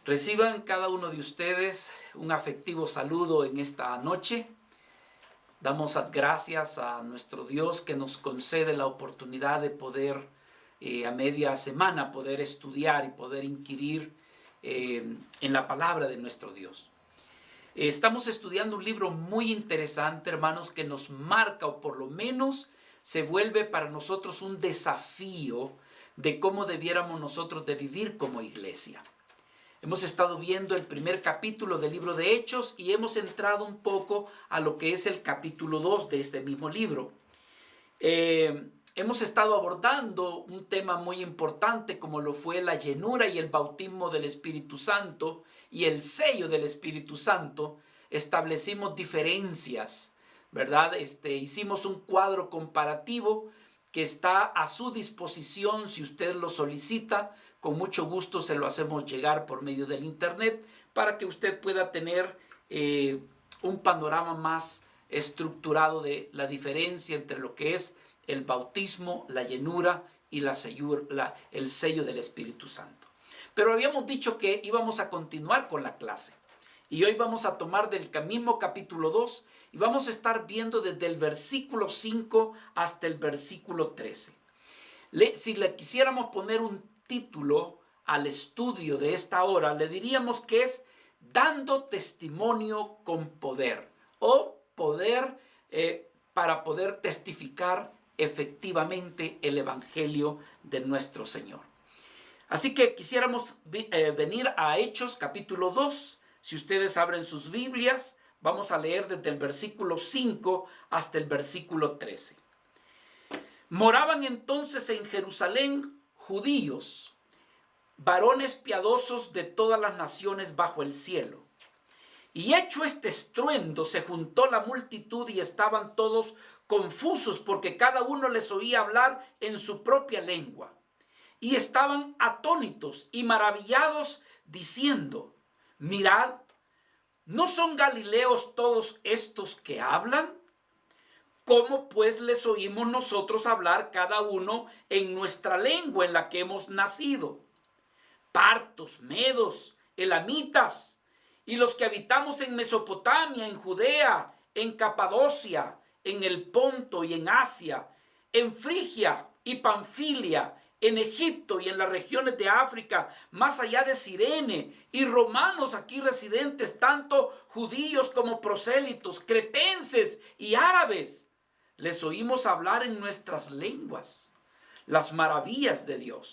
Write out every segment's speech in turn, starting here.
Reciban cada uno de ustedes un afectivo saludo en esta noche. Damos gracias a nuestro Dios que nos concede la oportunidad de poder a media semana poder estudiar y poder inquirir en la palabra de nuestro Dios. Estamos estudiando un libro muy interesante, hermanos, que nos marca, o por lo menos se vuelve para nosotros un desafío de cómo debiéramos nosotros de vivir como iglesia. Hemos estado viendo el primer capítulo del libro de Hechos y hemos entrado un poco a lo que es el capítulo 2 de este mismo libro. Hemos estado abordando un tema muy importante como lo fue la llenura y el bautismo del Espíritu Santo y el sello del Espíritu Santo. Establecimos diferencias, ¿verdad? Hicimos un cuadro comparativo que está a su disposición si usted lo solicita. Con mucho gusto se lo hacemos llegar por medio del internet para que usted pueda tener un panorama más estructurado de la diferencia entre lo que es el bautismo, la llenura y el sello del Espíritu Santo. Pero habíamos dicho que íbamos a continuar con la clase. Y hoy vamos a tomar del mismo capítulo 2 y vamos a estar viendo desde el versículo 5 hasta el versículo 13. Si le quisiéramos poner un título al estudio de esta hora, le diríamos que es Dando Testimonio con Poder, o poder para poder testificar efectivamente el Evangelio de nuestro Señor. Así que quisiéramos venir a Hechos capítulo 2. Si ustedes abren sus Biblias, vamos a leer desde el versículo 5 hasta el versículo 13. Moraban entonces en Jerusalén judíos, varones piadosos de todas las naciones bajo el cielo. Y hecho este estruendo, se juntó la multitud y estaban todos confusos porque cada uno les oía hablar en su propia lengua. Y estaban atónitos y maravillados diciendo: mirad, ¿no son galileos todos estos que hablan? ¿Cómo pues les oímos nosotros hablar cada uno en nuestra lengua en la que hemos nacido? Partos, medos, elamitas, y los que habitamos en Mesopotamia, en Judea, en Capadocia, en el Ponto y en Asia, en Frigia y Panfilia, en Egipto y en las regiones de África, más allá de Cirene, y romanos aquí residentes, tanto judíos como prosélitos, cretenses y árabes, les oímos hablar en nuestras lenguas las maravillas de Dios.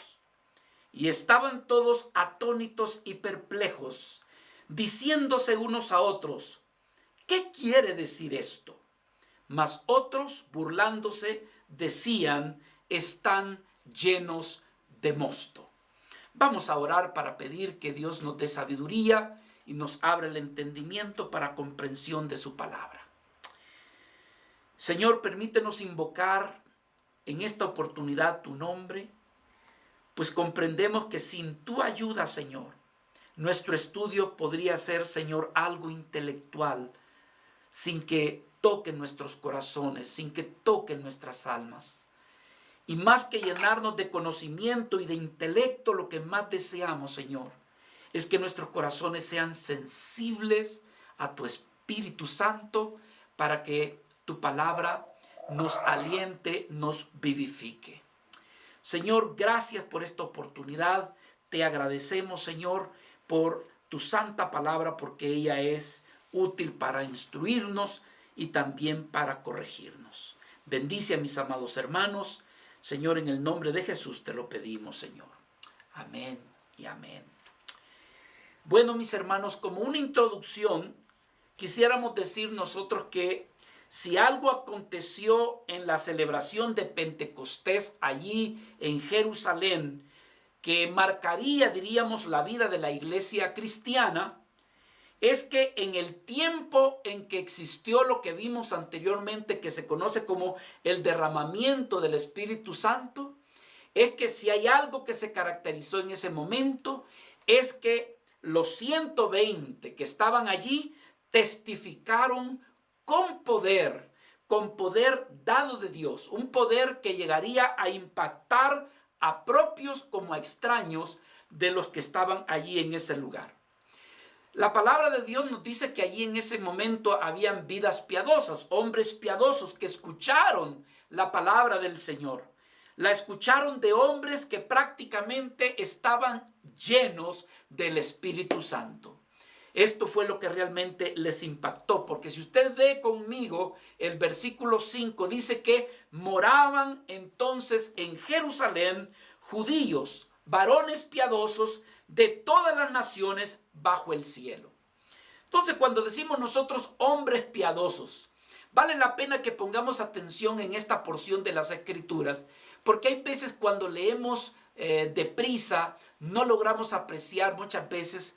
Y estaban todos atónitos y perplejos, diciéndose unos a otros: ¿qué quiere decir esto? Mas otros, burlándose, decían: están llenos de mosto. Vamos a orar para pedir que Dios nos dé sabiduría y nos abra el entendimiento para comprensión de su palabra. Señor, permítenos invocar en esta oportunidad tu nombre, pues comprendemos que sin tu ayuda, Señor, nuestro estudio podría ser, Señor, algo intelectual, sin que toque nuestros corazones, sin que toque nuestras almas. Y más que llenarnos de conocimiento y de intelecto, lo que más deseamos, Señor, es que nuestros corazones sean sensibles a tu Espíritu Santo para que tu palabra nos aliente, nos vivifique. Señor, gracias por esta oportunidad. Te agradecemos, Señor, por tu santa palabra, porque ella es útil para instruirnos y también para corregirnos. Bendice a mis amados hermanos. Señor, en el nombre de Jesús te lo pedimos, Señor. Amén y amén. Bueno, mis hermanos, como una introducción, quisiéramos decir nosotros que si algo aconteció en la celebración de Pentecostés allí en Jerusalén, que marcaría, diríamos, la vida de la iglesia cristiana, es que en el tiempo en que existió lo que vimos anteriormente, que se conoce como el derramamiento del Espíritu Santo, es que si hay algo que se caracterizó en ese momento, es que los 120 que estaban allí testificaron con poder dado de Dios, un poder que llegaría a impactar a propios como a extraños de los que estaban allí en ese lugar. La palabra de Dios nos dice que allí en ese momento habían vidas piadosas, hombres piadosos que escucharon la palabra del Señor. La escucharon de hombres que prácticamente estaban llenos del Espíritu Santo. Esto fue lo que realmente les impactó, porque si usted ve conmigo el versículo 5, dice que moraban entonces en Jerusalén judíos, varones piadosos de todas las naciones bajo el cielo. Entonces, cuando decimos nosotros hombres piadosos, vale la pena que pongamos atención en esta porción de las Escrituras, porque hay veces cuando leemos deprisa, no logramos apreciar muchas veces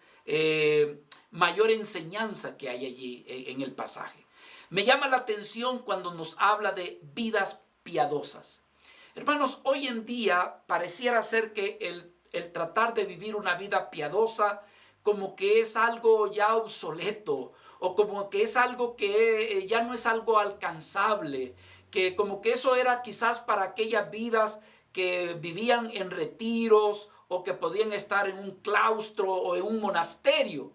mayor enseñanza que hay allí en el pasaje. Me llama la atención cuando nos habla de vidas piadosas. Hermanos, hoy en día pareciera ser que el tratar de vivir una vida piadosa como que es algo ya obsoleto, o como que es algo que ya no es algo alcanzable, que como que eso era quizás para aquellas vidas que vivían en retiros o que podían estar en un claustro o en un monasterio.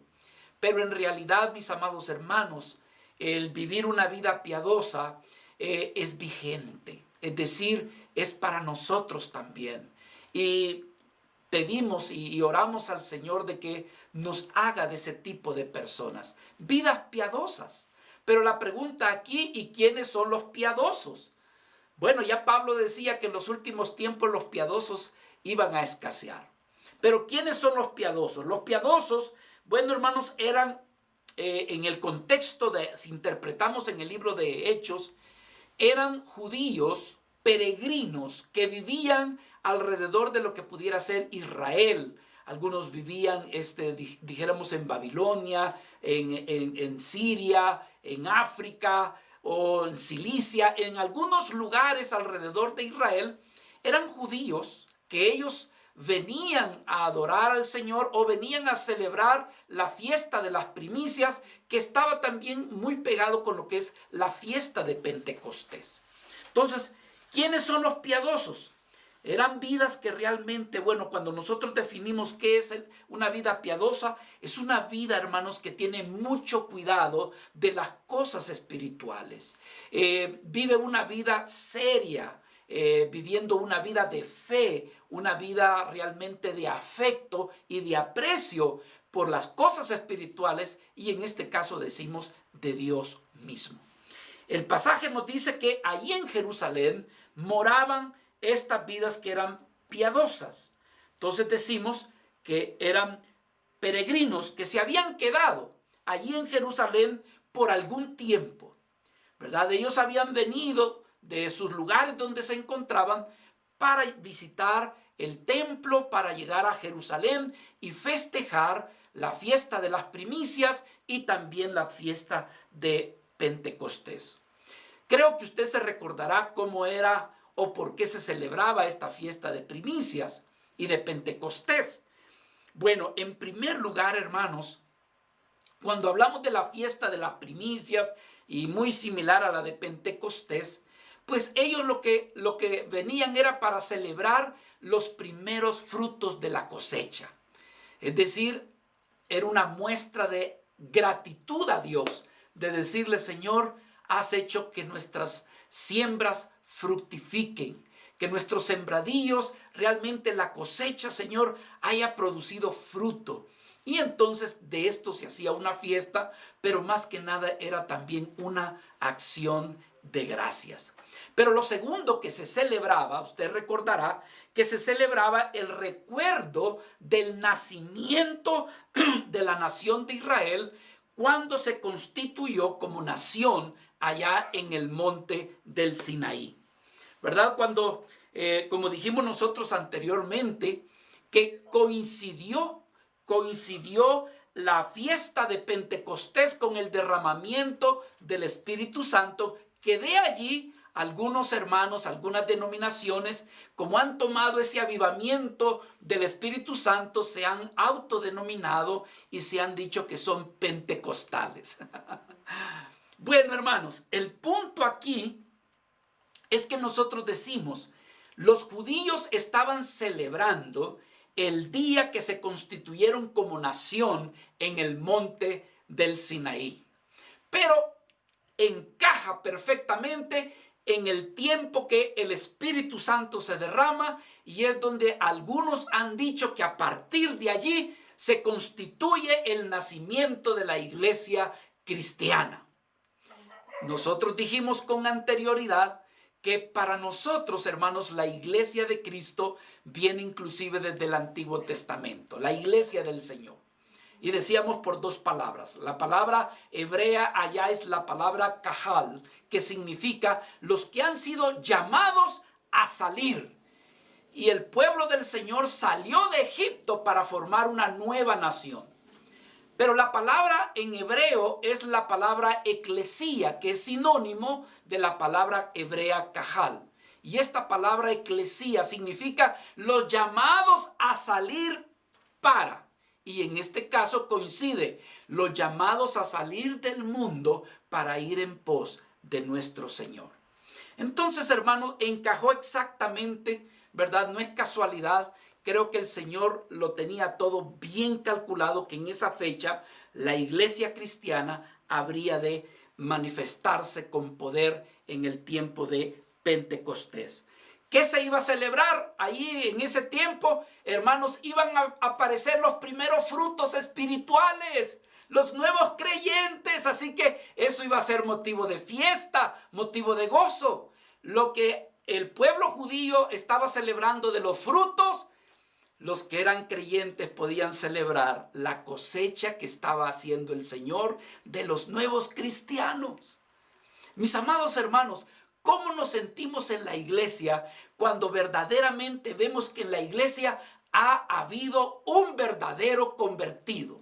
Pero en realidad, mis amados hermanos, el vivir una vida piadosa es vigente, es decir, es para nosotros también. Y pedimos y oramos al Señor de que nos haga de ese tipo de personas, vidas piadosas. Pero la pregunta aquí, ¿y quiénes son los piadosos? Bueno, ya Pablo decía que en los últimos tiempos los piadosos iban a escasear. Pero ¿quiénes son los piadosos? Los piadosos, bueno, hermanos, eran en el contexto de, si interpretamos en el libro de Hechos, eran judíos peregrinos que vivían alrededor de lo que pudiera ser Israel. Algunos vivían, dijéramos, en Babilonia, en Siria, en África o en Cilicia. En algunos lugares alrededor de Israel eran judíos que ellos venían a adorar al Señor o venían a celebrar la fiesta de las primicias, que estaba también muy pegado con lo que es la fiesta de Pentecostés. Entonces, ¿quiénes son los piadosos? Eran vidas que realmente, bueno, cuando nosotros definimos qué es una vida piadosa, es una vida, hermanos, que tiene mucho cuidado de las cosas espirituales. Vive una vida seria, viviendo una vida de fe, una vida realmente de afecto y de aprecio por las cosas espirituales, y en este caso decimos de Dios mismo. El pasaje nos dice que allí en Jerusalén moraban estas vidas que eran piadosas. Entonces decimos que eran peregrinos que se habían quedado allí en Jerusalén por algún tiempo, ¿verdad? Ellos habían venido de sus lugares donde se encontraban para visitar el templo, para llegar a Jerusalén y festejar la fiesta de las primicias y también la fiesta de Pentecostés. Creo que usted se recordará cómo era o por qué se celebraba esta fiesta de primicias y de Pentecostés. Bueno, en primer lugar, hermanos, cuando hablamos de la fiesta de las primicias y muy similar a la de Pentecostés, pues ellos lo que venían era para celebrar los primeros frutos de la cosecha. Es decir, era una muestra de gratitud a Dios, de decirle: Señor, has hecho que nuestras siembras fructifiquen, que nuestros sembradíos, realmente la cosecha, Señor, haya producido fruto. Y entonces de esto se hacía una fiesta, pero más que nada era también una acción de gracias. Pero lo segundo que se celebraba, usted recordará, que se celebraba el recuerdo del nacimiento de la nación de Israel cuando se constituyó como nación allá en el monte del Sinaí. ¿Verdad? Cuando, como dijimos nosotros anteriormente, que coincidió la fiesta de Pentecostés con el derramamiento del Espíritu Santo, que de allí algunos hermanos, algunas denominaciones, como han tomado ese avivamiento del Espíritu Santo, se han autodenominado y se han dicho que son pentecostales. Bueno, hermanos, el punto aquí es que nosotros decimos, los judíos estaban celebrando el día que se constituyeron como nación en el monte del Sinaí. Pero encaja perfectamente en el tiempo que el Espíritu Santo se derrama, y es donde algunos han dicho que a partir de allí se constituye el nacimiento de la iglesia cristiana. Nosotros dijimos con anterioridad que para nosotros, hermanos, la iglesia de Cristo viene inclusive desde el Antiguo Testamento, la iglesia del Señor. Y decíamos por dos palabras. La palabra hebrea allá es la palabra kahal, que significa los que han sido llamados a salir. Y el pueblo del Señor salió de Egipto para formar una nueva nación. Pero la palabra en hebreo es la palabra eclesía, que es sinónimo de la palabra hebrea kahal. Y esta palabra eclesía significa los llamados a salir para. Y en este caso coincide los llamados a salir del mundo para ir en pos de nuestro Señor. Entonces, hermanos, encajó exactamente, ¿verdad? No es casualidad. Creo que el Señor lo tenía todo bien calculado, que en esa fecha la iglesia cristiana habría de manifestarse con poder en el tiempo de Pentecostés. ¿Qué se iba a celebrar ahí en ese tiempo? Hermanos, iban a aparecer los primeros frutos espirituales, los nuevos creyentes, así que eso iba a ser motivo de fiesta, motivo de gozo. Lo que el pueblo judío estaba celebrando de los frutos, los que eran creyentes podían celebrar la cosecha que estaba haciendo el Señor de los nuevos cristianos. Mis amados hermanos, ¿cómo nos sentimos en la iglesia cuando verdaderamente vemos que en la iglesia ha habido un verdadero convertido,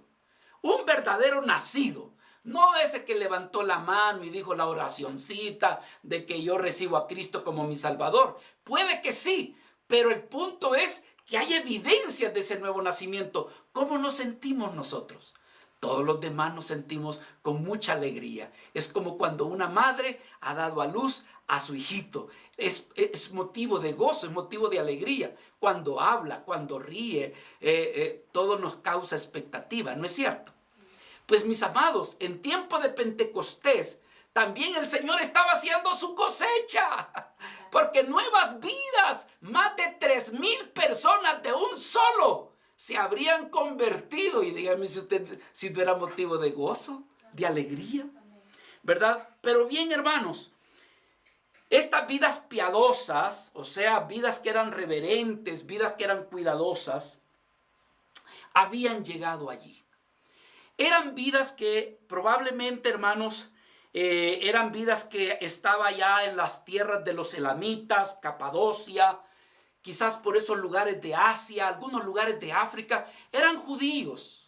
un verdadero nacido? No ese que levantó la mano y dijo la oracioncita de que yo recibo a Cristo como mi Salvador. Puede que sí, pero el punto es que hay evidencias de ese nuevo nacimiento. ¿Cómo nos sentimos nosotros? Todos los demás nos sentimos con mucha alegría. Es como cuando una madre ha dado a luz a su hijito. Es motivo de gozo, es motivo de alegría. Cuando habla, cuando ríe, todo nos causa expectativa, ¿no es cierto? Pues mis amados, en tiempo de Pentecostés, también el Señor estaba haciendo su cosecha. Porque nuevas vidas, más de 3,000 personas de un solo, se habrían convertido. Y dígame si usted, si no era motivo de gozo, de alegría, ¿verdad? Pero bien, hermanos, estas vidas piadosas, o sea, vidas que eran reverentes, vidas que eran cuidadosas, habían llegado allí. Eran vidas que probablemente, hermanos, eran vidas que estaban ya en las tierras de los elamitas, Capadocia, quizás por esos lugares de Asia, algunos lugares de África. Eran judíos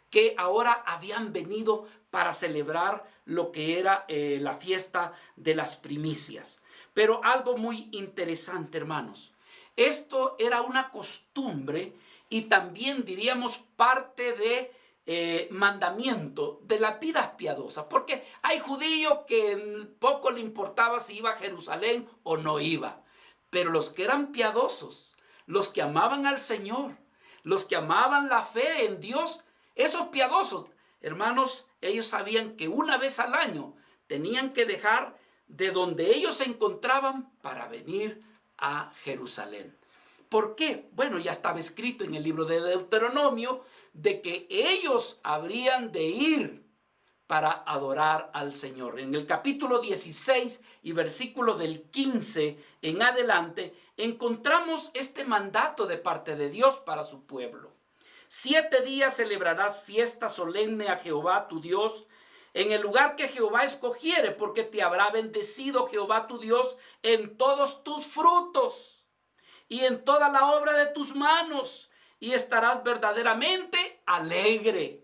que ahora habían venido para celebrar lo que era la fiesta de las primicias. Pero algo muy interesante, hermanos, esto era una costumbre y también diríamos parte de mandamiento de las vidas piadosas, porque hay judíos que poco le importaba si iba a Jerusalén o no iba, pero los que eran piadosos, los que amaban al Señor, los que amaban la fe en Dios, esos piadosos, hermanos, ellos sabían que una vez al año tenían que dejar de donde ellos se encontraban para venir a Jerusalén. ¿Por qué? Bueno, ya estaba escrito en el libro de Deuteronomio de que ellos habrían de ir para adorar al Señor. En el capítulo 16 y versículo del 15 en adelante, encontramos este mandato de parte de Dios para su pueblo. 7 días celebrarás fiesta solemne a Jehová tu Dios en el lugar que Jehová escogiere, porque te habrá bendecido Jehová tu Dios en todos tus frutos y en toda la obra de tus manos, y estarás verdaderamente alegre.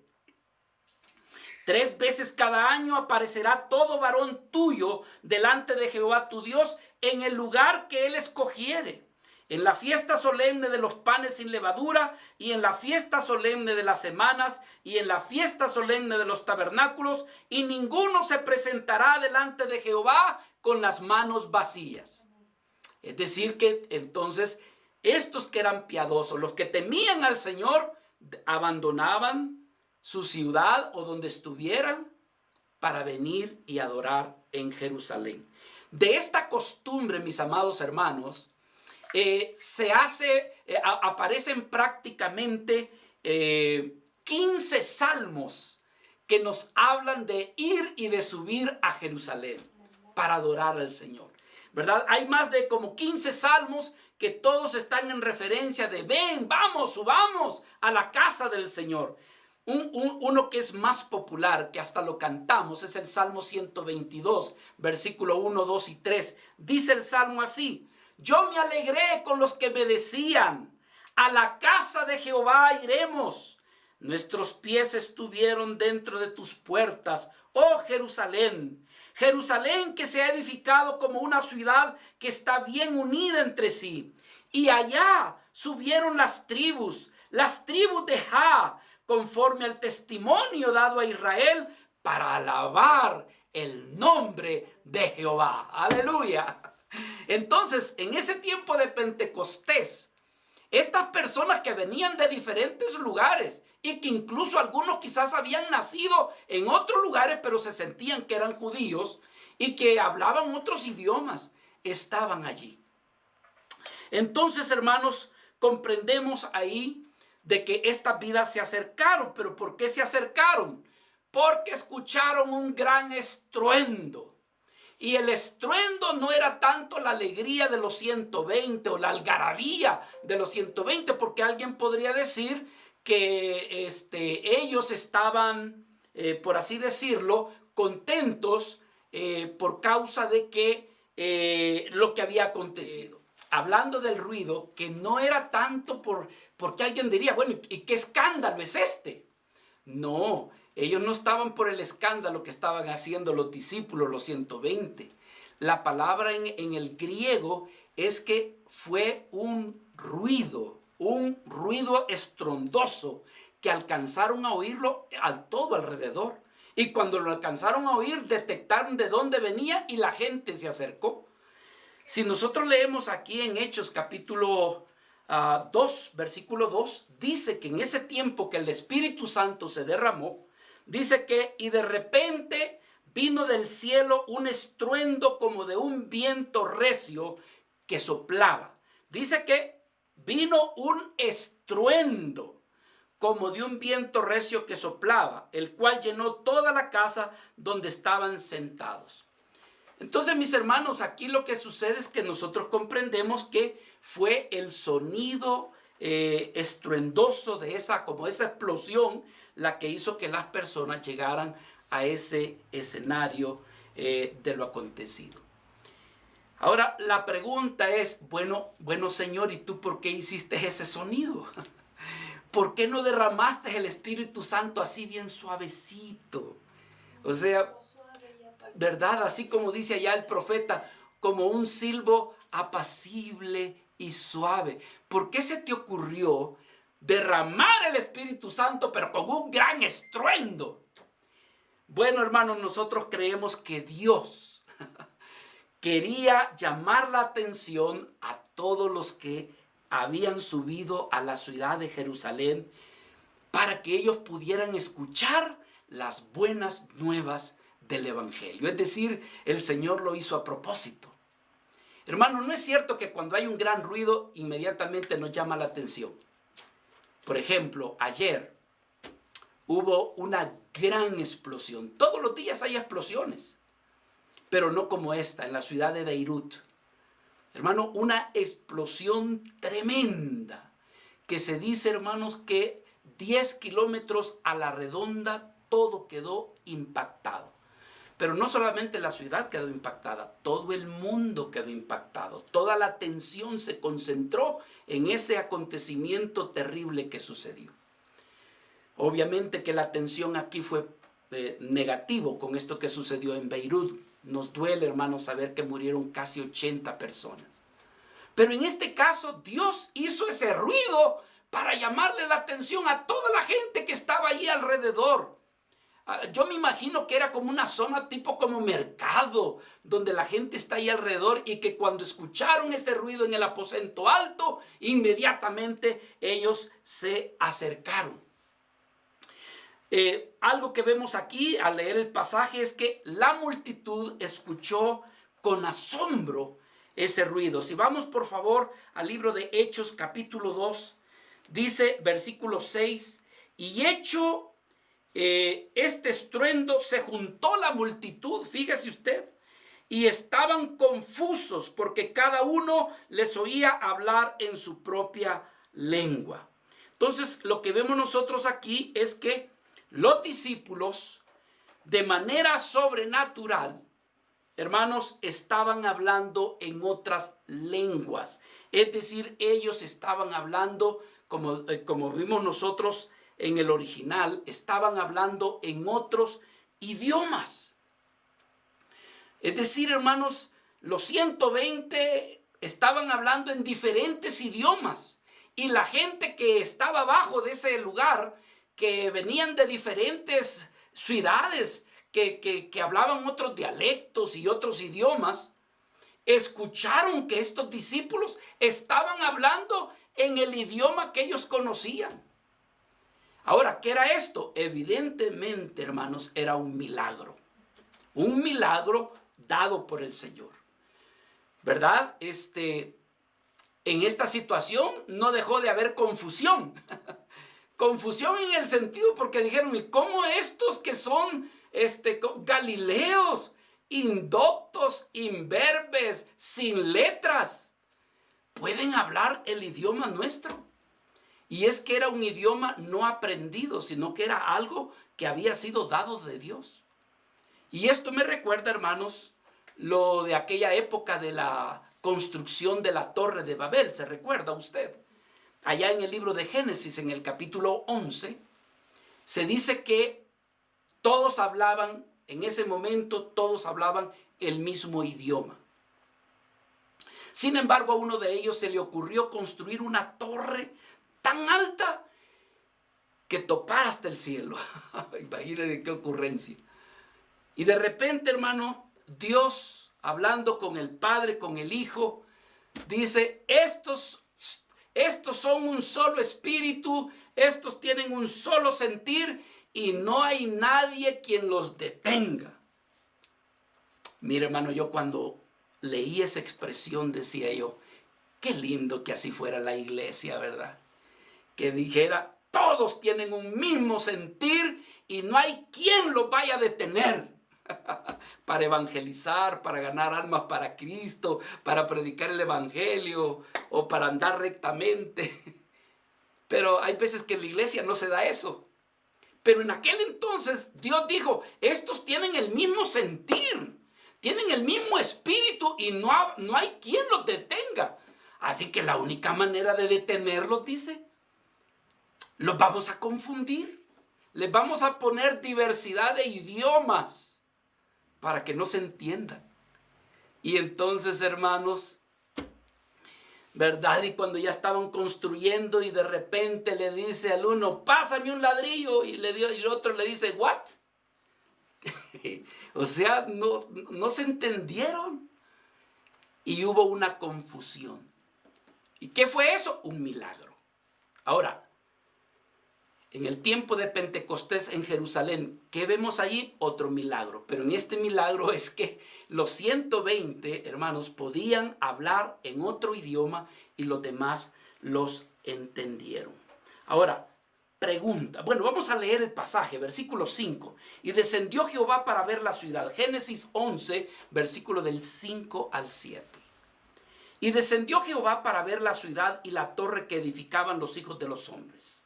3 veces cada año aparecerá todo varón tuyo delante de Jehová tu Dios en el lugar que él escogiere, en la fiesta solemne de los panes sin levadura, y en la fiesta solemne de las semanas, y en la fiesta solemne de los tabernáculos, y ninguno se presentará delante de Jehová con las manos vacías. Es decir que entonces estos que eran piadosos, los que temían al Señor, abandonaban su ciudad o donde estuvieran para venir y adorar en Jerusalén. De esta costumbre, mis amados hermanos, aparecen prácticamente 15 salmos que nos hablan de ir y de subir a Jerusalén para adorar al Señor, ¿verdad? Hay más de como 15 salmos que todos están en referencia de ven, vamos, subamos a la casa del Señor. Uno que es más popular, que hasta lo cantamos, es el Salmo 122, versículo 1, 2 y 3. Dice el Salmo así: yo me alegré con los que me decían, a la casa de Jehová iremos. Nuestros pies estuvieron dentro de tus puertas, oh Jerusalén. Jerusalén que se ha edificado como una ciudad que está bien unida entre sí. Y allá subieron las tribus de Jah, conforme al testimonio dado a Israel, para alabar el nombre de Jehová. Aleluya. Entonces, en ese tiempo de Pentecostés, estas personas que venían de diferentes lugares y que incluso algunos quizás habían nacido en otros lugares, pero se sentían que eran judíos y que hablaban otros idiomas, estaban allí. Entonces, hermanos, comprendemos ahí de que estas vidas se acercaron. ¿Pero por qué se acercaron? Porque escucharon un gran estruendo. Y el estruendo no era tanto la alegría de los 120 o la algarabía de los 120, porque alguien podría decir que ellos estaban, por así decirlo, contentos por causa de que lo que había acontecido. Hablando del ruido, que no era tanto porque alguien diría, bueno, ¿y qué escándalo es este? No, ellos no estaban por el escándalo que estaban haciendo los discípulos, los 120. La palabra en el griego es que fue un ruido estrondoso que alcanzaron a oírlo a todo alrededor. Y cuando lo alcanzaron a oír, detectaron de dónde venía y la gente se acercó. Si nosotros leemos aquí en Hechos capítulo 2, versículo 2, dice que en ese tiempo que el Espíritu Santo se derramó, dice que y de repente vino del cielo un estruendo como de un viento recio que soplaba. Dice que vino un estruendo como de un viento recio que soplaba, el cual llenó toda la casa donde estaban sentados. Entonces, mis hermanos, aquí lo que sucede es que nosotros comprendemos que fue el sonido estruendoso de esa explosión la que hizo que las personas llegaran a ese escenario de lo acontecido. Ahora, la pregunta es, bueno, Señor, ¿y tú por qué hiciste ese sonido? ¿Por qué no derramaste el Espíritu Santo así bien suavecito? O sea, ¿verdad? Así como dice allá el profeta, como un silbo apacible y suave. ¿Por qué se te ocurrió derramar el Espíritu Santo, pero con un gran estruendo? Bueno, hermanos, nosotros creemos que Dios quería llamar la atención a todos los que habían subido a la ciudad de Jerusalén para que ellos pudieran escuchar las buenas nuevas del Evangelio. Es decir, el Señor lo hizo a propósito. Hermano, no es cierto que cuando hay un gran ruido inmediatamente nos llama la atención. Por ejemplo, ayer hubo una gran explosión. Todos los días hay explosiones, pero no como esta en la ciudad de Beirut. Hermano, una explosión tremenda que se dice, hermanos, que 10 kilómetros a la redonda todo quedó impactado. Pero no solamente la ciudad quedó impactada, todo el mundo quedó impactado. Toda la atención se concentró en ese acontecimiento terrible que sucedió. Obviamente que la atención aquí fue negativo con esto que sucedió en Beirut. Nos duele, hermanos, saber que murieron casi 80 personas. Pero en este caso, Dios hizo ese ruido para llamarle la atención a toda la gente que estaba allí alrededor. Yo me imagino que era como una zona tipo como mercado, donde la gente está ahí alrededor y que cuando escucharon ese ruido en el aposento alto, inmediatamente ellos se acercaron. Algo que vemos aquí al leer el pasaje es que la multitud escuchó con asombro ese ruido. Si vamos por favor al libro de Hechos capítulo 2, dice versículo 6, y hecho este estruendo se juntó la multitud, fíjese usted, y estaban confusos porque cada uno les oía hablar en su propia lengua. Entonces lo que vemos nosotros aquí es que los discípulos de manera sobrenatural, hermanos, estaban hablando en otras lenguas. Es decir, ellos estaban hablando, como vimos nosotros en el original, estaban hablando en otros idiomas. Es decir, hermanos, los 120 estaban hablando en diferentes idiomas. Y la gente que estaba abajo de ese lugar, que venían de diferentes ciudades, que hablaban otros dialectos y otros idiomas, escucharon que estos discípulos estaban hablando en el idioma que ellos conocían. Ahora, ¿qué era esto? Evidentemente, hermanos, era un milagro dado por el Señor, ¿verdad? En esta situación no dejó de haber confusión. Confusión en el sentido porque dijeron, ¿y cómo estos que son galileos, indoctos, imberbes, sin letras, pueden hablar el idioma nuestro? Y es que era un idioma no aprendido, sino que era algo que había sido dado de Dios. Y esto me recuerda, hermanos, lo de aquella época de la construcción de la Torre de Babel. ¿Se recuerda usted? Allá en el libro de Génesis, en el capítulo 11, se dice que todos hablaban, en ese momento, todos hablaban el mismo idioma. Sin embargo, a uno de ellos se le ocurrió construir una torre tan alta que topara hasta el cielo. Imagínense qué ocurrencia. Y de repente, hermano, Dios, hablando con el Padre, con el Hijo, dice, estos son un solo espíritu, estos tienen un solo sentir y no hay nadie quien los detenga. Mire, hermano, yo cuando leí esa expresión decía yo, qué lindo que así fuera la iglesia, ¿verdad? Que dijera, todos tienen un mismo sentir y no hay quien los vaya a detener para evangelizar, para ganar almas para Cristo, para predicar el evangelio o para andar rectamente. Pero hay veces que en la iglesia no se da eso. Pero en aquel entonces Dios dijo, estos tienen el mismo sentir, tienen el mismo espíritu y no hay quien los detenga. Así que la única manera de detenerlos, dice, los vamos a confundir. Les vamos a poner diversidad de idiomas para que no se entiendan. Y entonces, hermanos, ¿verdad? Y cuando ya estaban construyendo y de repente le dice al uno, pásame un ladrillo, y el otro le dice, ¿what? O sea, no se entendieron. Y hubo una confusión. ¿Y qué fue eso? Un milagro. Ahora, en el tiempo de Pentecostés en Jerusalén, ¿qué vemos allí? Otro milagro. Pero en este milagro es que los 120 hermanos podían hablar en otro idioma y los demás los entendieron. Ahora, pregunta. Bueno, vamos a leer el pasaje, versículo 5. Y descendió Jehová para ver la ciudad. Génesis 11, versículo del 5 al 7. Y descendió Jehová para ver la ciudad y la torre que edificaban los hijos de los hombres.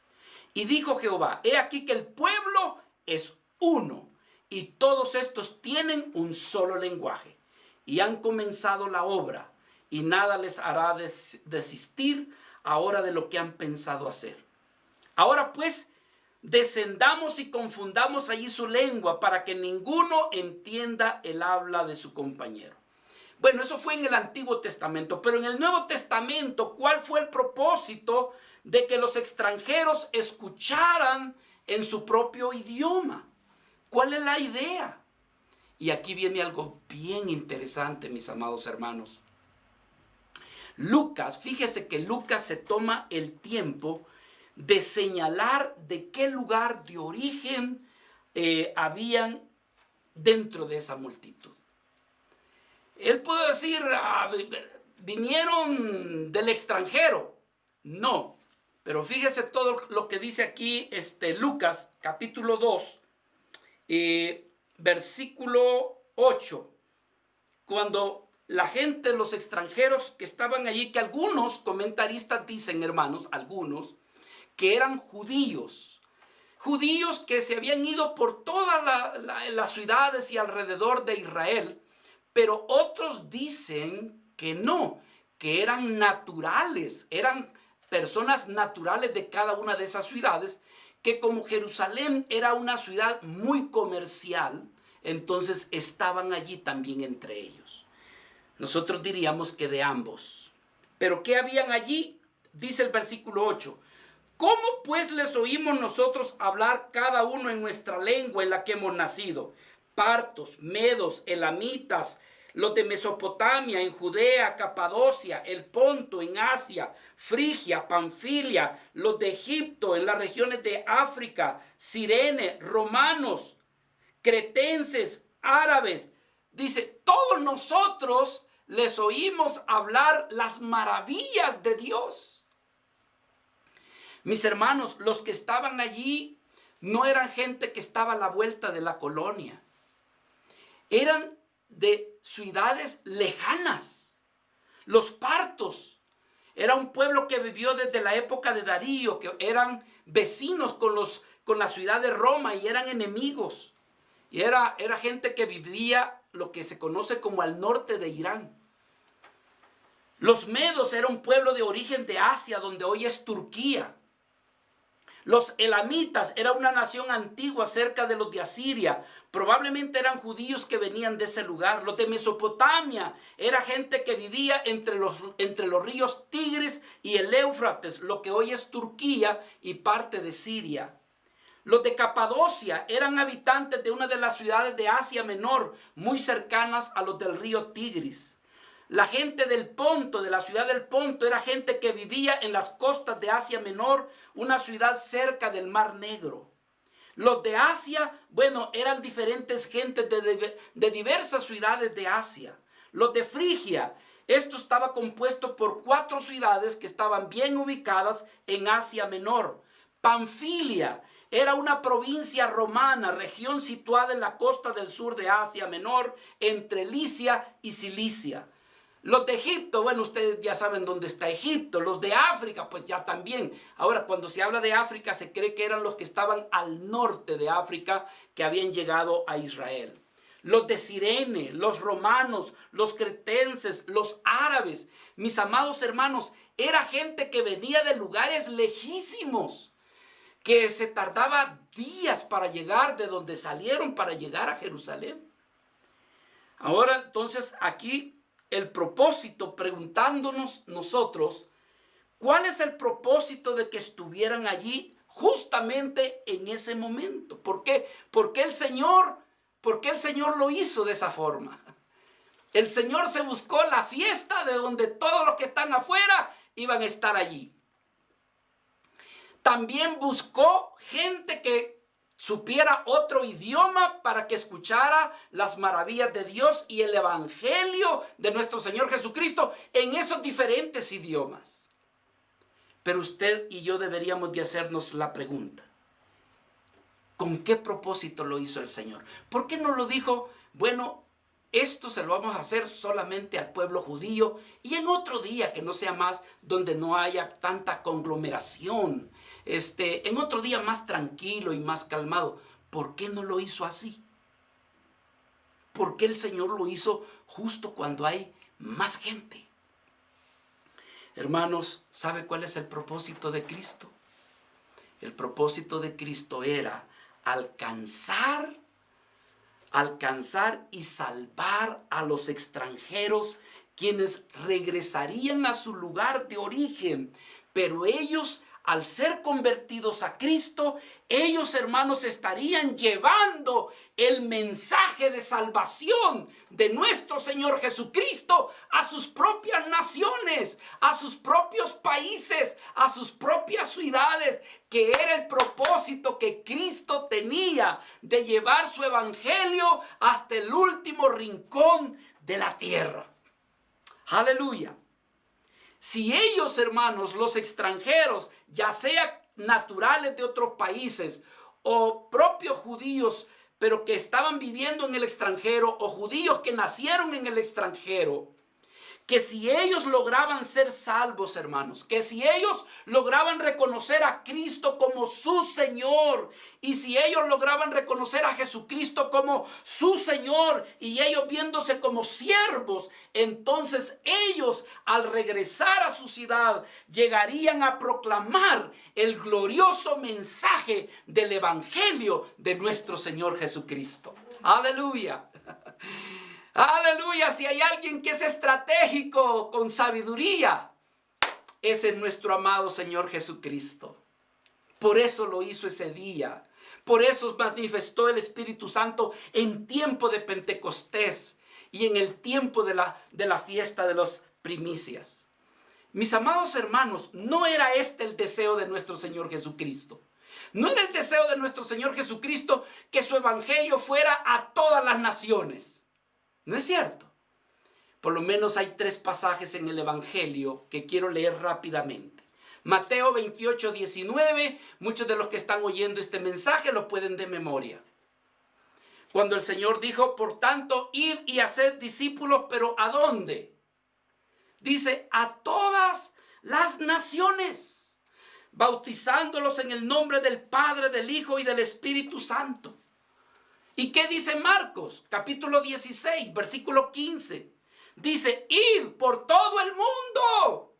Y dijo Jehová, he aquí que el pueblo es uno, y todos estos tienen un solo lenguaje, y han comenzado la obra, y nada les hará desistir ahora de lo que han pensado hacer. Ahora pues, descendamos y confundamos allí su lengua, para que ninguno entienda el habla de su compañero. Bueno, eso fue en el Antiguo Testamento, pero en el Nuevo Testamento, ¿cuál fue el propósito de que los extranjeros escucharan en su propio idioma? ¿Cuál es la idea? Y aquí viene algo bien interesante, mis amados hermanos. Lucas, fíjese que Lucas se toma el tiempo de señalar de qué lugar de origen habían dentro de esa multitud. Él pudo decir, vinieron del extranjero. No, pero fíjese todo lo que dice aquí Lucas capítulo 2, versículo 8. Cuando la gente, los extranjeros que estaban allí, que algunos comentaristas dicen, hermanos, algunos, que eran judíos que se habían ido por todas las ciudades y alrededor de Israel, pero otros dicen que no, que eran naturales, eran personas naturales de cada una de esas ciudades, que como Jerusalén era una ciudad muy comercial, entonces estaban allí también entre ellos. Nosotros diríamos que de ambos. ¿Pero qué habían allí? Dice el versículo 8. ¿Cómo pues les oímos nosotros hablar cada uno en nuestra lengua en la que hemos nacido? Partos, medos, elamitas, los de Mesopotamia, en Judea, Capadocia, el Ponto, en Asia, Frigia, Panfilia, los de Egipto, en las regiones de África, Cirene, romanos, cretenses, árabes. Dice, todos nosotros les oímos hablar las maravillas de Dios. Mis hermanos, los que estaban allí no eran gente que estaba a la vuelta de la colonia. Eran de ciudades lejanas. Los partos era un pueblo que vivió desde la época de Darío, que eran vecinos con la ciudad de Roma y eran enemigos. Y era gente que vivía lo que se conoce como al norte de Irán. Los medos era un pueblo de origen de Asia, donde hoy es Turquía. Los elamitas era una nación antigua cerca de los de Asiria. Probablemente eran judíos que venían de ese lugar. Los de Mesopotamia era gente que vivía entre los ríos Tigris y el Éufrates, lo que hoy es Turquía y parte de Siria. Los de Capadocia eran habitantes de una de las ciudades de Asia Menor, muy cercanas a los del río Tigris. La gente del Ponto, de la ciudad del Ponto, era gente que vivía en las costas de Asia Menor, una ciudad cerca del Mar Negro. Los de Asia, eran diferentes gentes de diversas ciudades de Asia. Los de Frigia, esto estaba compuesto por 4 ciudades que estaban bien ubicadas en Asia Menor. Panfilia era una provincia romana, región situada en la costa del sur de Asia Menor, entre Licia y Cilicia. Los de Egipto, ustedes ya saben dónde está Egipto. Los de África, pues ya también. Ahora, cuando se habla de África, se cree que eran los que estaban al norte de África, que habían llegado a Israel. Los de Cirene, los romanos, los cretenses, los árabes. Mis amados hermanos, era gente que venía de lugares lejísimos, que se tardaba días para llegar de donde salieron para llegar a Jerusalén. Ahora, entonces, aquí el propósito, preguntándonos nosotros, ¿cuál es el propósito de que estuvieran allí justamente en ese momento? ¿Por qué? ¿Por qué el Señor lo hizo de esa forma? El Señor se buscó la fiesta de donde todos los que están afuera iban a estar allí. También buscó gente que supiera otro idioma para que escuchara las maravillas de Dios y el evangelio de nuestro Señor Jesucristo en esos diferentes idiomas. Pero usted y yo deberíamos de hacernos la pregunta: ¿con qué propósito lo hizo el Señor? ¿Por qué no lo dijo, esto se lo vamos a hacer solamente al pueblo judío y en otro día que no sea más, donde no haya tanta conglomeración, en otro día más tranquilo y más calmado? ¿Por qué no lo hizo así? ¿Por qué el Señor lo hizo justo cuando hay más gente? Hermanos, ¿sabe cuál es el propósito de Cristo? El propósito de Cristo era alcanzar y salvar a los extranjeros, quienes regresarían a su lugar de origen, pero ellos al ser convertidos a Cristo, ellos, hermanos, estarían llevando el mensaje de salvación de nuestro Señor Jesucristo a sus propias naciones, a sus propios países, a sus propias ciudades, que era el propósito que Cristo tenía de llevar su evangelio hasta el último rincón de la tierra. Aleluya. Si ellos, hermanos, los extranjeros, ya sea naturales de otros países o propios judíos, pero que estaban viviendo en el extranjero, o judíos que nacieron en el extranjero, que si ellos lograban ser salvos, hermanos, que si ellos lograban reconocer a Cristo como su Señor, y si ellos lograban reconocer a Jesucristo como su Señor, y ellos viéndose como siervos, entonces ellos, al regresar a su ciudad, llegarían a proclamar el glorioso mensaje del evangelio de nuestro Señor Jesucristo. Aleluya. Aleluya, si hay alguien que es estratégico con sabiduría, ese es nuestro amado Señor Jesucristo. Por eso lo hizo ese día. Por eso manifestó el Espíritu Santo en tiempo de Pentecostés y en el tiempo de la fiesta de las primicias. Mis amados hermanos, no era este el deseo de nuestro Señor Jesucristo. No era el deseo de nuestro Señor Jesucristo que su evangelio fuera a todas las naciones. ¿No es cierto? Por lo menos hay 3 pasajes en el Evangelio que quiero leer rápidamente. Mateo 28, 19. Muchos de los que están oyendo este mensaje lo pueden de memoria. Cuando el Señor dijo, por tanto, id y haced discípulos, ¿pero a dónde? Dice, a todas las naciones, bautizándolos en el nombre del Padre, del Hijo y del Espíritu Santo. ¿Y qué dice Marcos? Capítulo 16, versículo 15. Dice, id por todo el mundo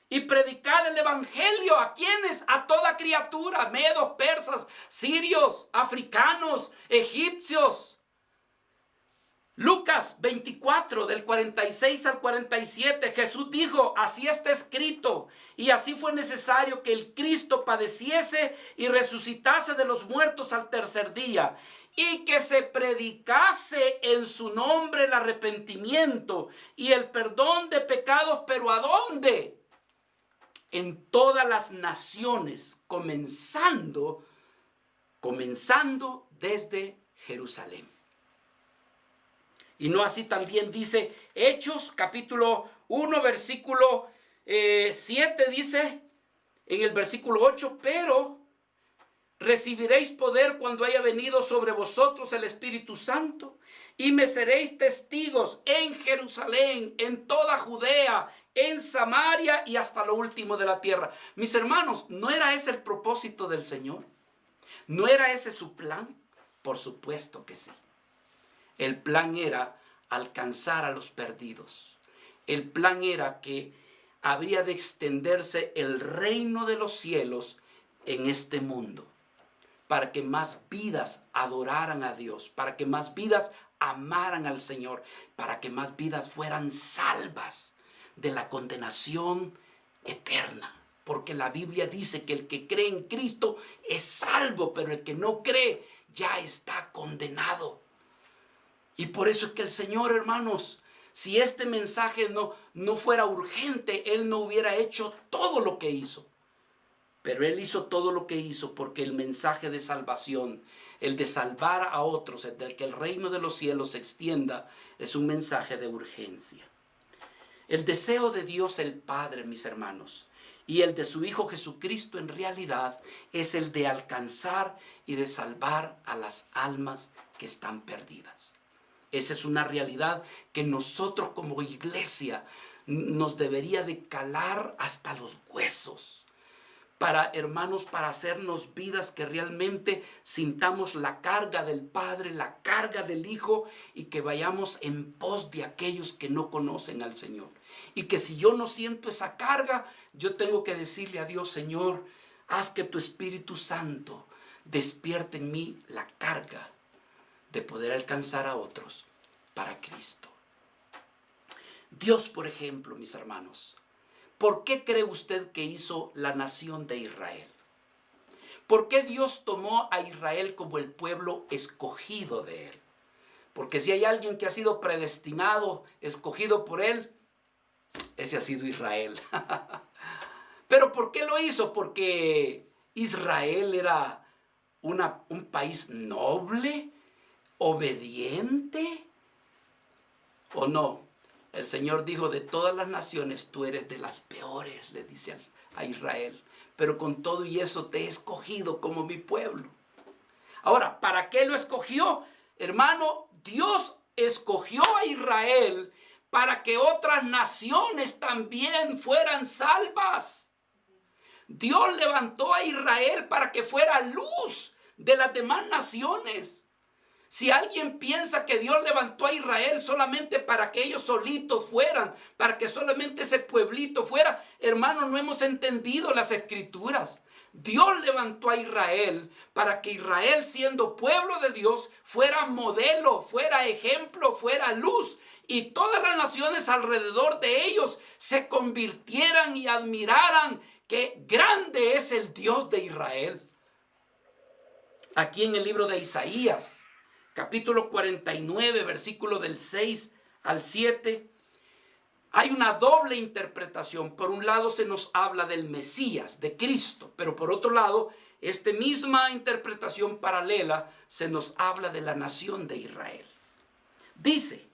y predicad el evangelio. ¿A quiénes? A toda criatura, medos, persas, sirios, africanos, egipcios. Lucas 24, del 46 al 47, Jesús dijo, así está escrito, y así fue necesario que el Cristo padeciese y resucitase de los muertos al tercer día, y que se predicase en su nombre el arrepentimiento y el perdón de pecados, ¿pero a dónde? En todas las naciones, comenzando desde Jerusalén. Y no así también dice Hechos capítulo 1 versículo 7, dice en el versículo 8, pero recibiréis poder cuando haya venido sobre vosotros el Espíritu Santo, y me seréis testigos en Jerusalén, en toda Judea, en Samaria y hasta lo último de la tierra. Mis hermanos, ¿no era ese el propósito del Señor? ¿No era ese su plan? Por supuesto que sí. El plan era alcanzar a los perdidos. El plan era que habría de extenderse el reino de los cielos en este mundo, para que más vidas adoraran a Dios, para que más vidas amaran al Señor, para que más vidas fueran salvas de la condenación eterna. Porque la Biblia dice que el que cree en Cristo es salvo, pero el que no cree ya está condenado. Y por eso es que el Señor, hermanos, si este mensaje no fuera urgente, Él no hubiera hecho todo lo que hizo. Pero Él hizo todo lo que hizo porque el mensaje de salvación, el de salvar a otros, el del que el reino de los cielos se extienda, es un mensaje de urgencia. El deseo de Dios el Padre, mis hermanos, y el de su Hijo Jesucristo en realidad es el de alcanzar y de salvar a las almas que están perdidas. Esa es una realidad que nosotros como iglesia nos debería de calar hasta los huesos. Para, hermanos, para hacernos vidas que realmente sintamos la carga del Padre, la carga del Hijo, y que vayamos en pos de aquellos que no conocen al Señor. Y que si yo no siento esa carga, yo tengo que decirle a Dios, Señor, haz que tu Espíritu Santo despierte en mí la carga de poder alcanzar a otros para Cristo. Dios, por ejemplo, mis hermanos, ¿Por qué cree usted que hizo la nación de Israel? ¿Por qué Dios tomó a Israel como el pueblo escogido de él? Porque si hay alguien que ha sido predestinado, escogido por él, ese ha sido Israel. ¿Pero por qué lo hizo? Porque Israel era un país noble, obediente, ¿o no? El Señor dijo, de todas las naciones tú eres de las peores, le dice a Israel. Pero con todo y eso te he escogido como mi pueblo. Ahora, ¿para qué lo escogió? Hermano, Dios escogió a Israel para que otras naciones también fueran salvas. Dios levantó a Israel para que fuera luz de las demás naciones. Si alguien piensa que Dios levantó a Israel solamente para que ellos solitos fueran, para que solamente ese pueblito fuera, hermanos, no hemos entendido las escrituras. Dios levantó a Israel para que Israel, siendo pueblo de Dios, fuera modelo, fuera ejemplo, fuera luz. Y todas las naciones alrededor de ellos se convirtieran y admiraran que grande es el Dios de Israel. Aquí en el libro de Isaías, capítulo 49, versículo del 6 al 7, hay una doble interpretación. Por un lado se nos habla del Mesías, de Cristo, pero por otro lado, esta misma interpretación paralela se nos habla de la nación de Israel. Dice,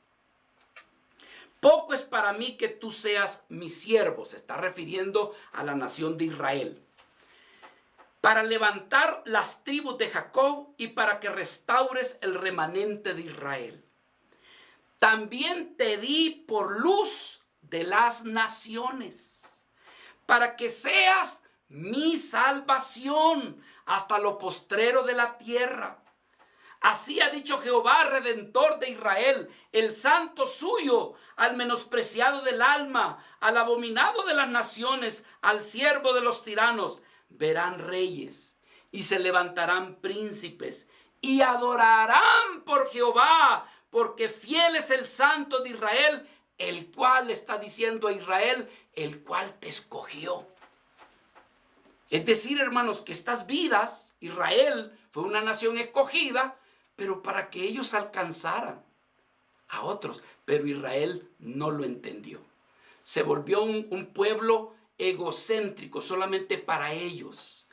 poco es para mí que tú seas mi siervo, se está refiriendo a la nación de Israel, para levantar las tribus de Jacob y para que restaures el remanente de Israel. También te di por luz de las naciones, para que seas mi salvación hasta lo postrero de la tierra. Así ha dicho Jehová, Redentor de Israel, el santo suyo, al menospreciado del alma, al abominado de las naciones, al siervo de los tiranos. Verán reyes y se levantarán príncipes y adorarán por Jehová, porque fiel es el santo de Israel, el cual está diciendo a Israel, el cual te escogió. Es decir, hermanos, que estas vidas, Israel fue una nación escogida, pero para que ellos alcanzaran a otros. Pero Israel no lo entendió. Se volvió un pueblo egocéntrico, solamente para ellos.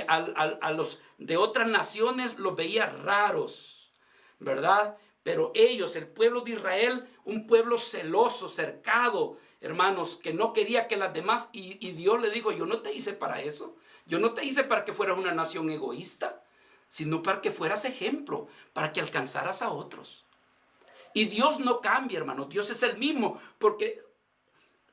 A los de otras naciones los veía raros, ¿verdad? Pero ellos, el pueblo de Israel, un pueblo celoso, cercado, hermanos, que no quería que las demás, y Dios le dijo, yo no te hice para eso. Yo no te hice para que fueras una nación egoísta, sino para que fueras ejemplo, para que alcanzaras a otros. Y Dios no cambia, hermano. Dios es el mismo, porque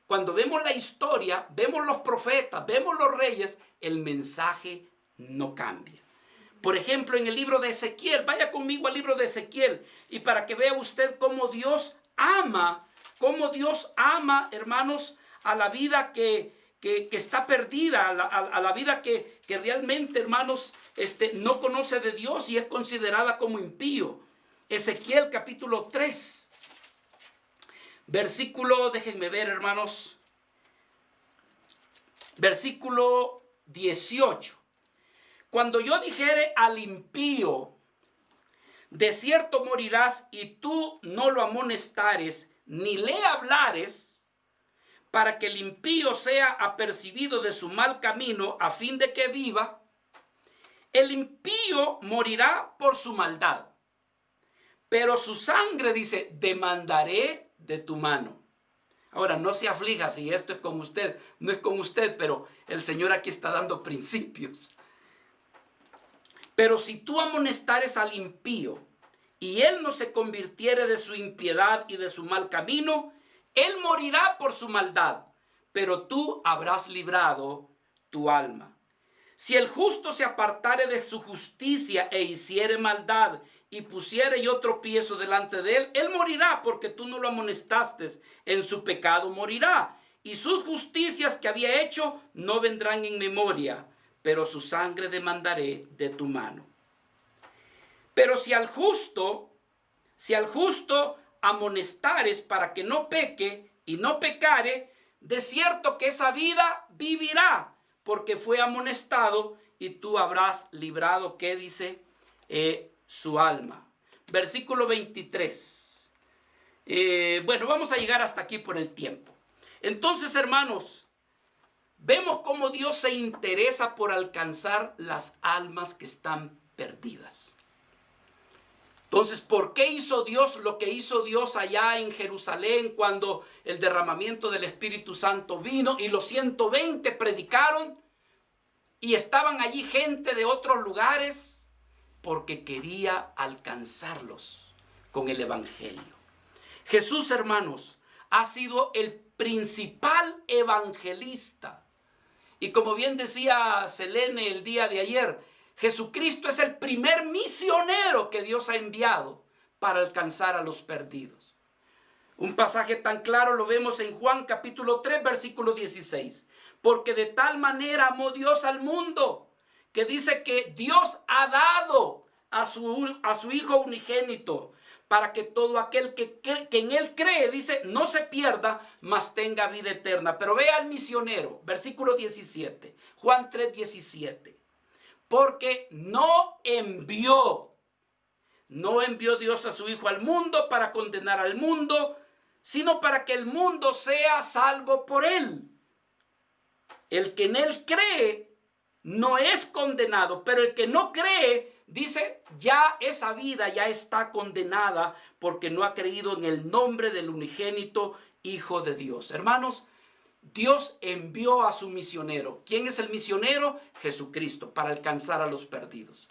cuando vemos la historia, vemos los profetas, vemos los reyes, el mensaje no cambia. Por ejemplo, en el libro de Ezequiel, vaya conmigo al libro de Ezequiel, y para que vea usted cómo Dios ama, hermanos, a la vida que está perdida, a la vida que realmente, hermanos, no conoce de Dios y es considerada como impío. Ezequiel capítulo 3, versículo, déjenme ver, hermanos, versículo 18. Cuando yo dijere al impío, de cierto morirás, y tú no lo amonestares, ni le hablares, para que el impío sea apercibido de su mal camino, a fin de que viva, el impío morirá por su maldad, pero su sangre, dice, demandaré de tu mano. Ahora, no se aflija si esto es con usted, no es con usted, pero el Señor aquí está dando principios. Pero si tú amonestares al impío y él no se convirtiere de su impiedad y de su mal camino, él morirá por su maldad, pero tú habrás librado tu alma. Si el justo se apartare de su justicia e hiciere maldad y pusiere yo tropiezo delante de él, él morirá porque tú no lo amonestaste, en su pecado morirá. Y sus justicias que había hecho no vendrán en memoria, pero su sangre demandaré de tu mano. Pero si al justo amonestares para que no peque y no pecare, de cierto que esa vida vivirá, porque fue amonestado y tú habrás librado, ¿qué dice? Su alma. Versículo 23. Bueno, vamos a llegar hasta aquí por el tiempo. Entonces, hermanos, vemos cómo Dios se interesa por alcanzar las almas que están perdidas. Entonces, ¿por qué hizo Dios lo que hizo Dios allá en Jerusalén cuando el derramamiento del Espíritu Santo vino y los 120 predicaron y estaban allí gente de otros lugares? Porque quería alcanzarlos con el Evangelio. Jesús, hermanos, ha sido el principal evangelista. Y como bien decía Selene el día de ayer, Jesucristo es el primer misionero que Dios ha enviado para alcanzar a los perdidos. Un pasaje tan claro lo vemos en Juan capítulo 3, versículo 16. Porque de tal manera amó Dios al mundo, que dice que Dios ha dado a su Hijo unigénito, para que todo aquel que en Él cree, dice, no se pierda, mas tenga vida eterna. Pero vea al misionero, versículo 17, Juan 3, 17. Porque no envió Dios a su Hijo al mundo para condenar al mundo, sino para que el mundo sea salvo por Él. El que en Él cree no es condenado, pero el que no cree, dice, ya esa vida ya está condenada porque no ha creído en el nombre del unigénito Hijo de Dios. Hermanos, Dios envió a su misionero. ¿Quién es el misionero? Jesucristo, para alcanzar a los perdidos.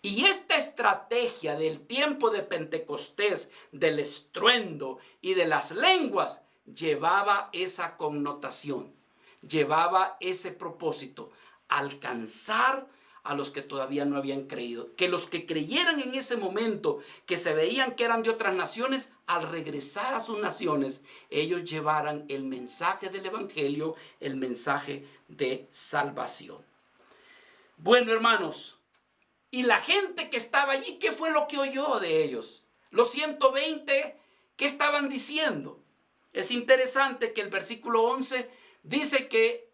Y esta estrategia del tiempo de Pentecostés, del estruendo y de las lenguas, llevaba esa connotación, llevaba ese propósito, alcanzar a los que todavía no habían creído. Que los que creyeran en ese momento, que se veían que eran de otras naciones, al regresar a sus naciones, ellos llevaran el mensaje del Evangelio, el mensaje de salvación. Bueno, hermanos, y la gente que estaba allí, ¿qué fue lo que oyó de ellos? Los 120, ¿qué estaban diciendo? Es interesante que el versículo 11 dice que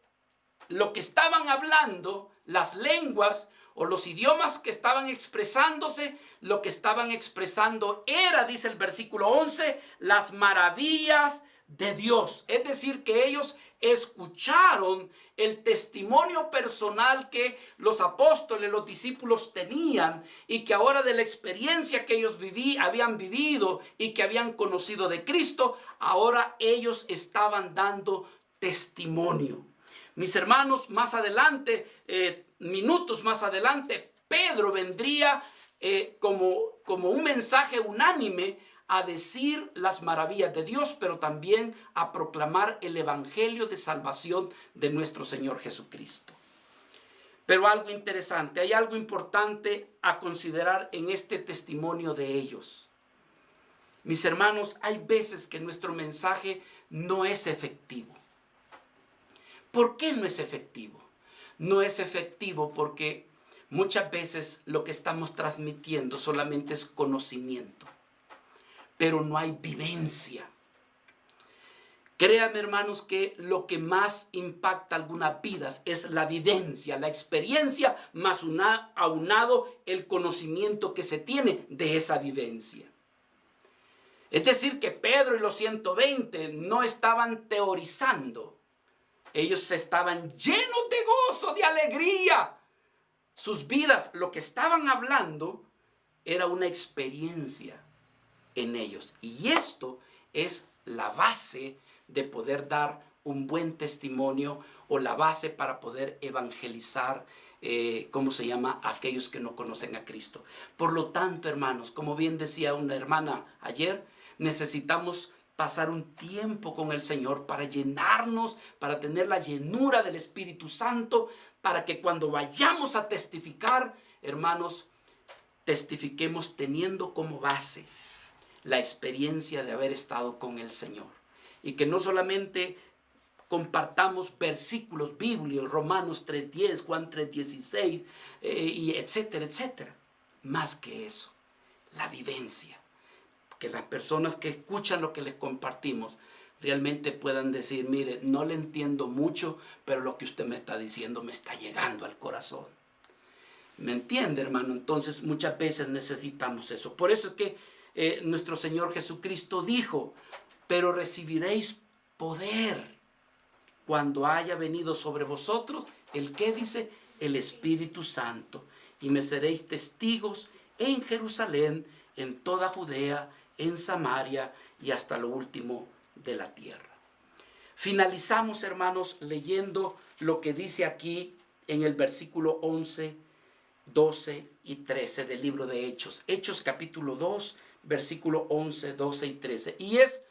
lo que estaban hablando, las lenguas o los idiomas que estaban expresándose, lo que estaban expresando era, dice el versículo 11, las maravillas de Dios. Es decir, que ellos escucharon el testimonio personal que los apóstoles, los discípulos tenían, y que ahora de la experiencia que ellos habían vivido y que habían conocido de Cristo, ahora ellos estaban dando testimonio. Mis hermanos, más adelante, minutos más adelante, Pedro vendría como un mensaje unánime a decir las maravillas de Dios, pero también a proclamar el evangelio de salvación de nuestro Señor Jesucristo. Pero algo interesante, hay algo importante a considerar en este testimonio de ellos. Mis hermanos, hay veces que nuestro mensaje no es efectivo. ¿Por qué no es efectivo? No es efectivo porque muchas veces lo que estamos transmitiendo solamente es conocimiento, pero no hay vivencia. Créanme, hermanos, que lo que más impacta algunas vidas es la vivencia, la experiencia, más aunado el conocimiento que se tiene de esa vivencia. Es decir, que Pedro y los 120 no estaban teorizando. Ellos estaban llenos de gozo, de alegría. Sus vidas, lo que estaban hablando, era una experiencia en ellos. Y esto es la base de poder dar un buen testimonio, o la base para poder evangelizar, a aquellos que no conocen a Cristo. Por lo tanto, hermanos, como bien decía una hermana ayer, necesitamos pasar un tiempo con el Señor para llenarnos, para tener la llenura del Espíritu Santo, para que cuando vayamos a testificar, hermanos, testifiquemos teniendo como base la experiencia de haber estado con el Señor. Y que no solamente compartamos versículos bíblicos, Romanos 3:10, Juan 3:16, y etcétera, etcétera. Más que eso, la vivencia. Que las personas que escuchan lo que les compartimos realmente puedan decir, mire, no le entiendo mucho, pero lo que usted me está diciendo me está llegando al corazón. ¿Me entiende, hermano? Entonces muchas veces necesitamos eso. Por eso es que nuestro Señor Jesucristo dijo, pero recibiréis poder cuando haya venido sobre vosotros, ¿el qué dice? El Espíritu Santo. Y me seréis testigos en Jerusalén, en toda Judea, en Samaria y hasta lo último de la tierra. Finalizamos, hermanos, leyendo lo que dice aquí en el versículo 11, 12 y 13 del libro de Hechos. Hechos capítulo 2, versículo 11, 12 y 13. Y es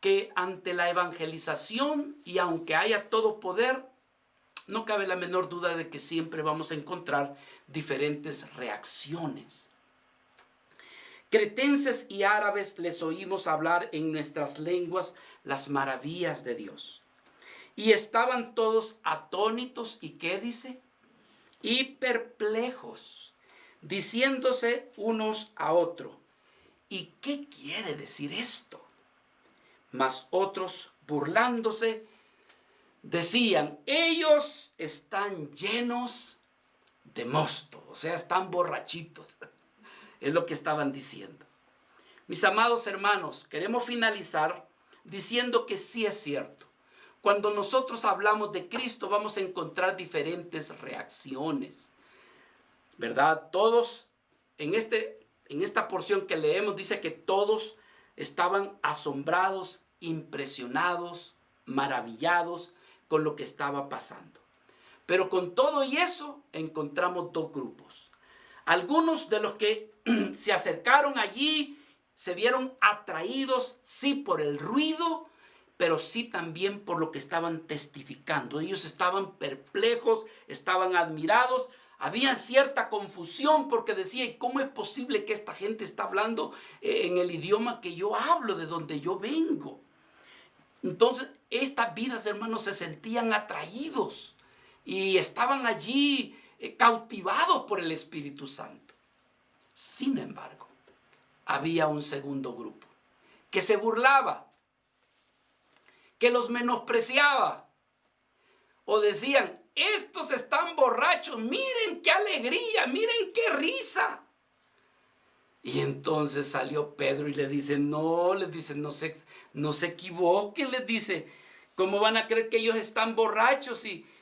que ante la evangelización y aunque haya todo poder, no cabe la menor duda de que siempre vamos a encontrar diferentes reacciones. Cretenses y árabes les oímos hablar en nuestras lenguas las maravillas de Dios. Y estaban todos atónitos y ¿qué dice? Y perplejos, diciéndose unos a otros, ¿y qué quiere decir esto? Mas otros, burlándose, decían, ellos están llenos de mosto, o sea, están borrachitos. Es lo que estaban diciendo. Mis amados hermanos, queremos finalizar diciendo que sí es cierto. Cuando nosotros hablamos de Cristo vamos a encontrar diferentes reacciones, ¿verdad? Todos, en esta porción que leemos, dice que todos estaban asombrados, impresionados, maravillados con lo que estaba pasando. Pero con todo y eso encontramos dos grupos. Algunos de los que se acercaron allí se vieron atraídos, sí, por el ruido, pero sí también por lo que estaban testificando. Ellos estaban perplejos, estaban admirados, había cierta confusión porque decían, ¿cómo es posible que esta gente está hablando en el idioma que yo hablo, de donde yo vengo? Entonces, estas vidas, hermanos, se sentían atraídos y estaban allí cautivados por el Espíritu Santo. Sin embargo, había un segundo grupo que se burlaba, que los menospreciaba, o decían, estos están borrachos, miren qué alegría, miren qué risa. Y entonces salió Pedro y le dice, no se equivoquen, les dice, ¿cómo van a creer que ellos están borrachos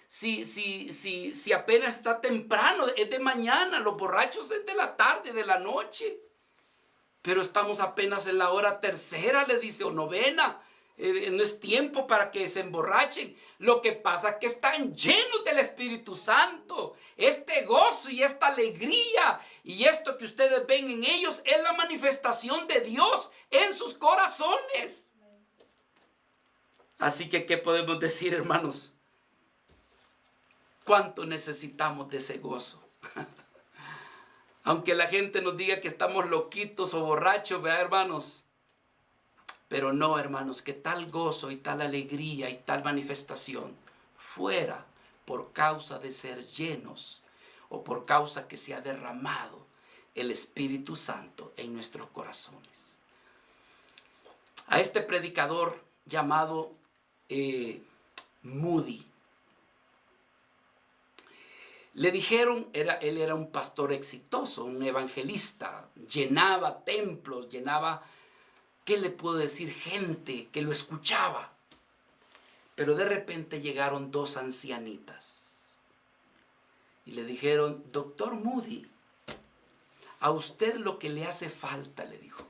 si apenas está temprano, es de mañana, los borrachos es de la tarde, de la noche? Pero estamos apenas en la hora tercera, le dice, o novena. No es tiempo para que se emborrachen. Lo que pasa es que están llenos del Espíritu Santo. Este gozo y esta alegría y esto que ustedes ven en ellos es la manifestación de Dios en sus corazones. Así que, ¿qué podemos decir, hermanos? ¿Cuánto necesitamos de ese gozo? Aunque la gente nos diga que estamos loquitos o borrachos, ¿verdad, hermanos? Pero no, hermanos, que tal gozo y tal alegría y tal manifestación fuera por causa de ser llenos o por causa que se ha derramado el Espíritu Santo en nuestros corazones. A este predicador llamado Moody, le dijeron, él era un pastor exitoso, un evangelista, llenaba templos, llenaba, ¿qué le puedo decir? Gente que lo escuchaba. Pero de repente llegaron dos ancianitas y le dijeron, doctor Moody, a usted lo que le hace falta, le dijo,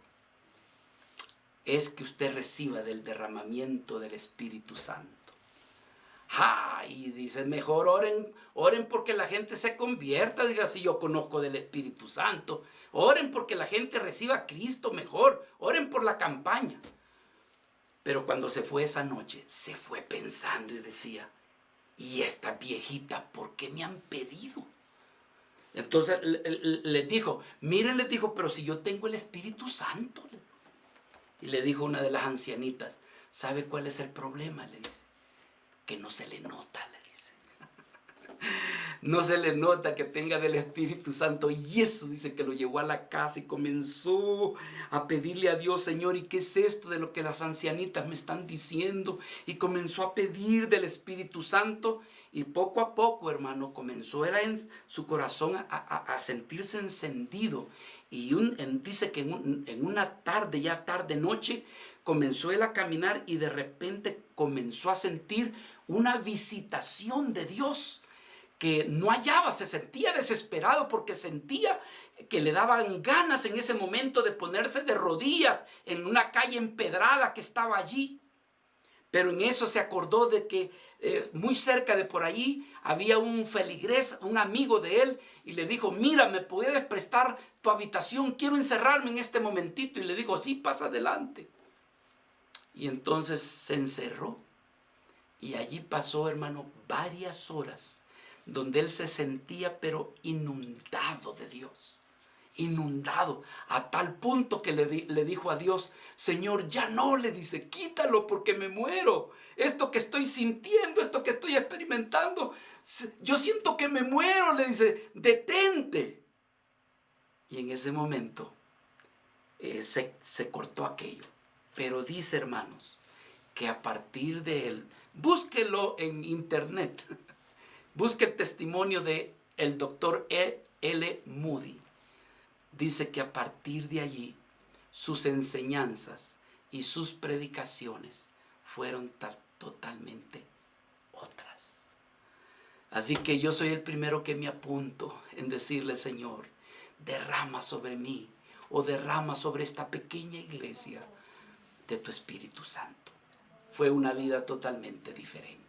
es que usted reciba del derramamiento del Espíritu Santo. Y dice, mejor oren porque la gente se convierta. Diga, si yo conozco del Espíritu Santo, oren porque la gente reciba a Cristo mejor, oren por la campaña. Pero cuando se fue esa noche, se fue pensando y decía, ¿y esta viejita por qué me han pedido? Entonces les dijo, miren, les dijo, pero si yo tengo el Espíritu Santo. Y le dijo una de las ancianitas, ¿sabe cuál es el problema? Le dice, que no se le nota, le dice. no se le nota que tenga del Espíritu Santo. Y eso dice que lo llevó a la casa y comenzó a pedirle a Dios, Señor, ¿y qué es esto de lo que las ancianitas me están diciendo? Y comenzó a pedir del Espíritu Santo. Y poco a poco, hermano, comenzó en su corazón a sentirse encendido. Y dice que en una tarde, ya tarde noche, comenzó él a caminar y de repente comenzó a sentir una visitación de Dios que no hallaba, se sentía desesperado porque sentía que le daban ganas en ese momento de ponerse de rodillas en una calle empedrada que estaba allí. Pero en eso se acordó de que muy cerca de por allí había un feligrés, un amigo de él, y le dijo, mira, ¿me puedes prestar tu habitación? Quiero encerrarme en este momentito. Y le dijo, sí, pasa adelante. Y entonces se encerró. Y allí pasó, hermano, varias horas, donde él se sentía pero inundado de Dios. Inundado, a tal punto que le dijo a Dios, Señor, ya no, le dice, quítalo porque me muero. Esto que estoy sintiendo, esto que estoy experimentando, yo siento que me muero, le dice, detente. Y en ese momento se cortó aquello. Pero dice, hermanos, que a partir de él, búsquelo en internet, busque el testimonio de el doctor L. Moody. Dice que a partir de allí sus enseñanzas y sus predicaciones fueron totalmente otras. Así que yo soy el primero que me apunto en decirle, Señor, derrama sobre mí o derrama sobre esta pequeña iglesia de tu Espíritu Santo. Fue una vida totalmente diferente.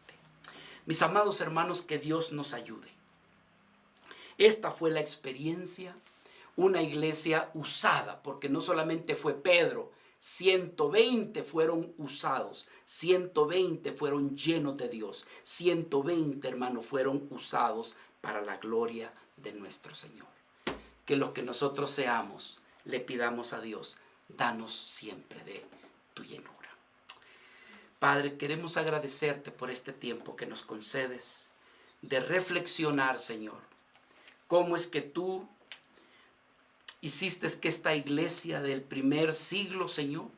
Mis amados hermanos, que Dios nos ayude. Esta fue la experiencia, una iglesia usada, porque no solamente fue Pedro, 120 fueron usados, 120 fueron llenos de Dios, 120, hermanos, fueron usados para la gloria de nuestro Señor. Que los que nosotros seamos, le pidamos a Dios, danos siempre de tu llenura. Padre, queremos agradecerte por este tiempo que nos concedes de reflexionar, Señor, cómo es que tú hiciste que esta iglesia del primer siglo, Señor,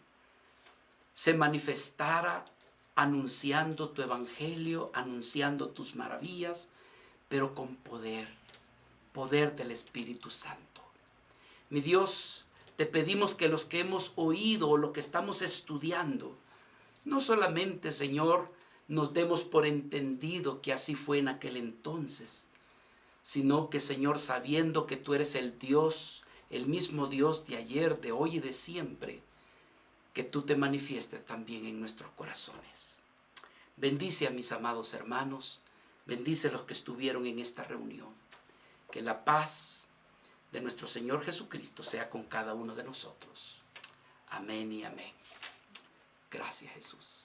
se manifestara anunciando tu evangelio, anunciando tus maravillas, pero con poder del Espíritu Santo. Mi Dios, te pedimos que los que hemos oído o lo que estamos estudiando, no solamente, Señor, nos demos por entendido que así fue en aquel entonces, sino que, Señor, sabiendo que tú eres el Dios, el mismo Dios de ayer, de hoy y de siempre, que tú te manifiestes también en nuestros corazones. Bendice a mis amados hermanos, bendice a los que estuvieron en esta reunión. Que la paz de nuestro Señor Jesucristo sea con cada uno de nosotros. Amén y amén. Gracias, Jesús.